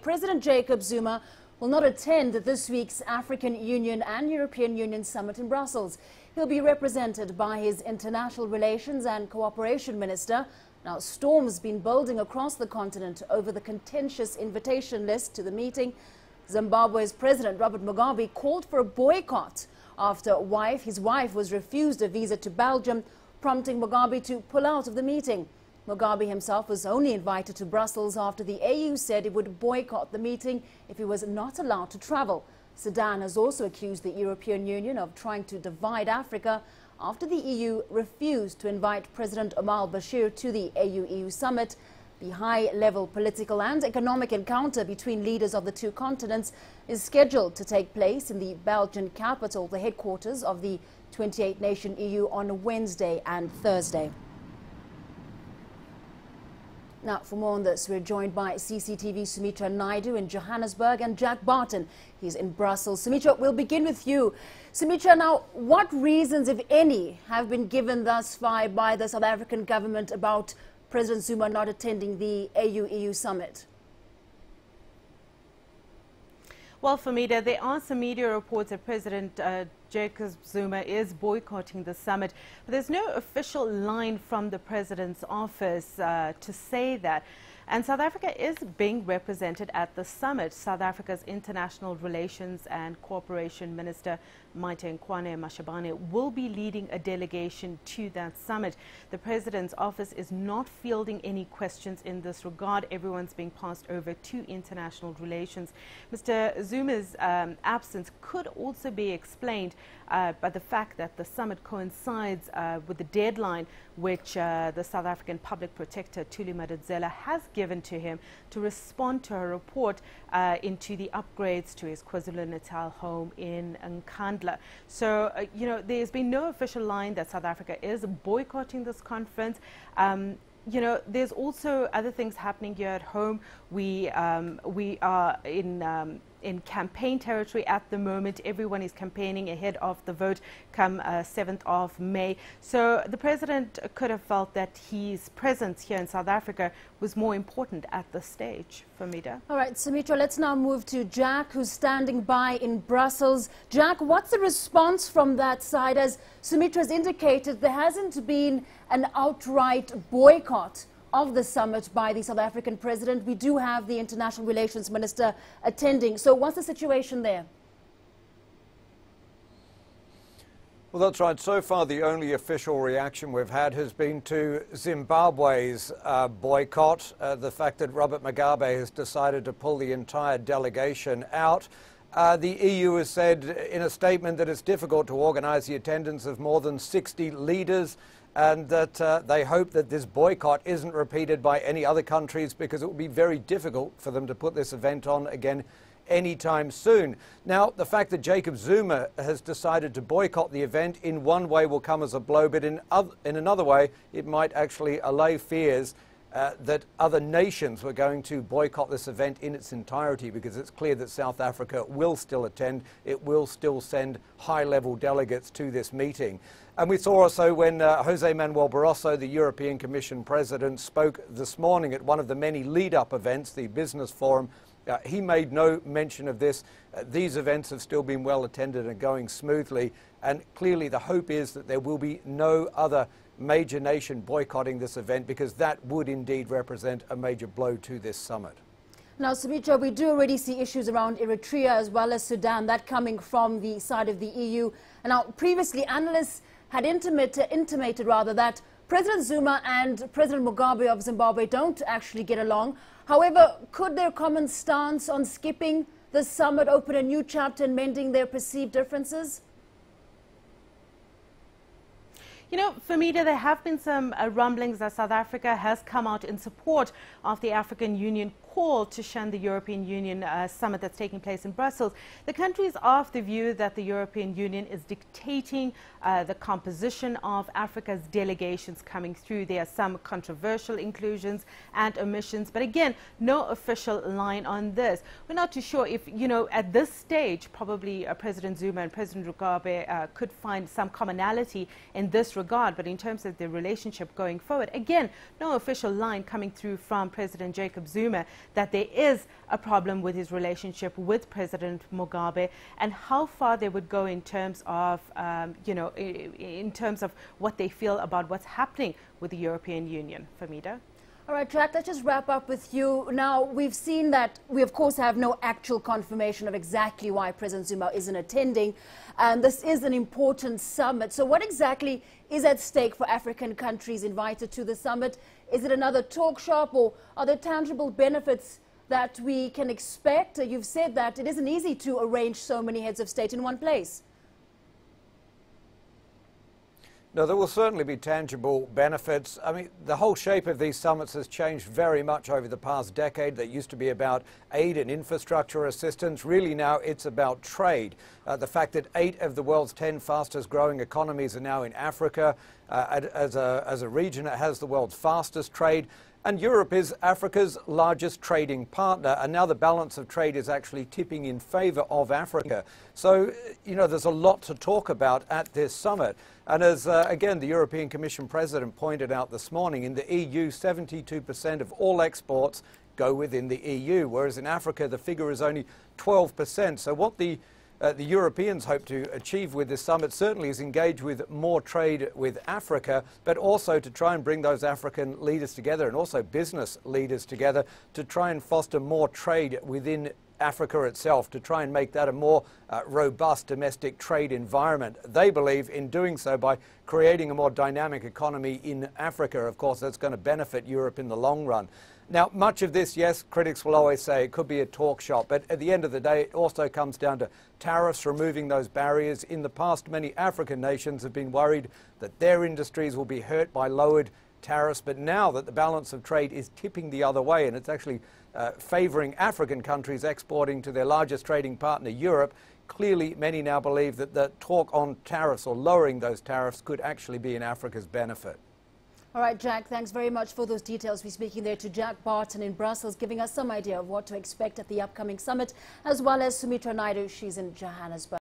President Jacob Zuma will not attend this week's African Union and European Union summit in Brussels. He'll be represented by his International Relations and Cooperation Minister. Now, storms been building across the continent over the contentious invitation list to the meeting. Zimbabwe's President Robert Mugabe called for a boycott after his wife was refused a visa to Belgium, prompting Mugabe to pull out of the meeting. Mugabe himself was only invited to Brussels after the AU said it would boycott the meeting if he was not allowed to travel. Sudan has also accused the European Union of trying to divide Africa after the EU refused to invite President Omar al-Bashir to the AU-EU summit. The high-level political and economic encounter between leaders of the two continents is scheduled to take place in the Belgian capital, the headquarters of the 28-nation EU, on Wednesday and Thursday. Now, for more on this, we're joined by CCTV Sumitra Naidu in Johannesburg and Jack Barton. He's in Brussels. Sumitra, we'll begin with you. Sumitra, now, what reasons, if any, have been given thus far by the South African government about President Zuma not attending the AU-EU summit? Well, Famida, there are some media reports that President Jacob Zuma is boycotting the summit, but there's no official line from the president's office to say that. And South Africa is being represented at the summit. South Africa's International Relations and Cooperation Minister, Maite Mashabane, will be leading a delegation to that summit. The president's office is not fielding any questions in this regard. Everyone's being passed over to international relations. Mr. Zuma's absence could also be explained by the fact that the summit coincides with the deadline which the South African Public Protector, Thuli Madonsela, has given to him to respond to a report into the upgrades to his KwaZulu-Natal home in Nkandla. So, you know, there's been no official line that South Africa is boycotting this conference. You know, there's also other things happening here at home. We are in campaign territory at the moment. Everyone is campaigning ahead of the vote come 7th of May. So the president could have felt that his presence here in South Africa was more important at this stage. Famida. All right, Sumitra, let's now move to Jack, who's standing by in Brussels. Jack, what's the response from that side? As Sumitra has indicated, there hasn't been an outright boycott of the summit by the South African president. We do have the International Relations Minister attending. So what's the situation there? Well, that's right. So far, the only official reaction we've had has been to Zimbabwe's boycott. The fact that Robert Mugabe has decided to pull the entire delegation out. The EU has said in a statement that it's difficult to organise the attendance of more than 60 leaders, and that they hope that this boycott isn't repeated by any other countries, because it will be very difficult for them to put this event on again anytime soon. Now, the fact that Jacob Zuma has decided to boycott the event in one way will come as a blow, but in another way it might actually allay fears that other nations were going to boycott this event in its entirety, because it's clear that South Africa will still attend. It will still send high-level delegates to this meeting. And we saw also when Jose Manuel Barroso, the European Commission President, spoke this morning at one of the many lead-up events, the Business Forum, he made no mention of this. These events have still been well attended and going smoothly, and clearly the hope is that there will be no other major nation boycotting this event, because that would indeed represent a major blow to this summit. Now, Sumitra, we do already see issues around Eritrea as well as Sudan, that coming from the side of the EU. And now, previously, analysts had intimated that President Zuma and President Mugabe of Zimbabwe don't actually get along. However, could their common stance on skipping the summit open a new chapter in mending their perceived differences? You know, Famida, there have been some rumblings that South Africa has come out in support of the African Union call to shun the European Union summit that's taking place in Brussels. The countries are of the view that the European Union is dictating the composition of Africa's delegations coming through. There are some controversial inclusions and omissions, but again, no official line on this. We're not too sure if, you know, at this stage, probably President Zuma and President Mugabe could find some commonality in this regard, but in terms of the relationship going forward, again, no official line coming through from President Jacob Zuma. that there is a problem with his relationship with President Mugabe, and how far they would go in terms of, in terms of what they feel about what's happening with the European Union. Famida? All right, Jack, let's just wrap up with you. Now, we've seen that we, of course, have no actual confirmation of exactly why President Zuma isn't attending. And this is an important summit. So what exactly is at stake for African countries invited to the summit? Is it another talk shop, or are there tangible benefits that we can expect? You've said that it isn't easy to arrange so many heads of state in one place. No, there will certainly be tangible benefits. I mean, the whole shape of these summits has changed very much over the past decade. They used to be about aid and infrastructure assistance. Really now it's about trade. The fact that 8 of the world's 10 fastest growing economies are now in Africa. As a region, it has the world's fastest trade. And Europe is Africa's largest trading partner, and now the balance of trade is actually tipping in favour of Africa. So, there's a lot to talk about at this summit. And as, again, the European Commission President pointed out this morning, in the EU, 72% of all exports go within the EU, whereas in Africa, the figure is only 12%. So what the Europeans hope to achieve with this summit certainly is engage with more trade with Africa, but also to try and bring those African leaders together and also business leaders together to try and foster more trade within Africa itself, to try and make that a more robust domestic trade environment. They believe in doing so by creating a more dynamic economy in Africa. Of course, that's going to benefit Europe in the long run. Now, much of this, yes, critics will always say it could be a talk shop, but at the end of the day, it also comes down to tariffs, removing those barriers. In the past, many African nations have been worried that their industries will be hurt by lowered tariffs, but now that the balance of trade is tipping the other way and it's actually favouring African countries exporting to their largest trading partner, Europe, clearly many now believe that the talk on tariffs or lowering those tariffs could actually be in Africa's benefit. All right, Jack, thanks very much for those details. We're speaking there to Jack Barton in Brussels, giving us some idea of what to expect at the upcoming summit, as well as Sumitra Naidu. She's in Johannesburg.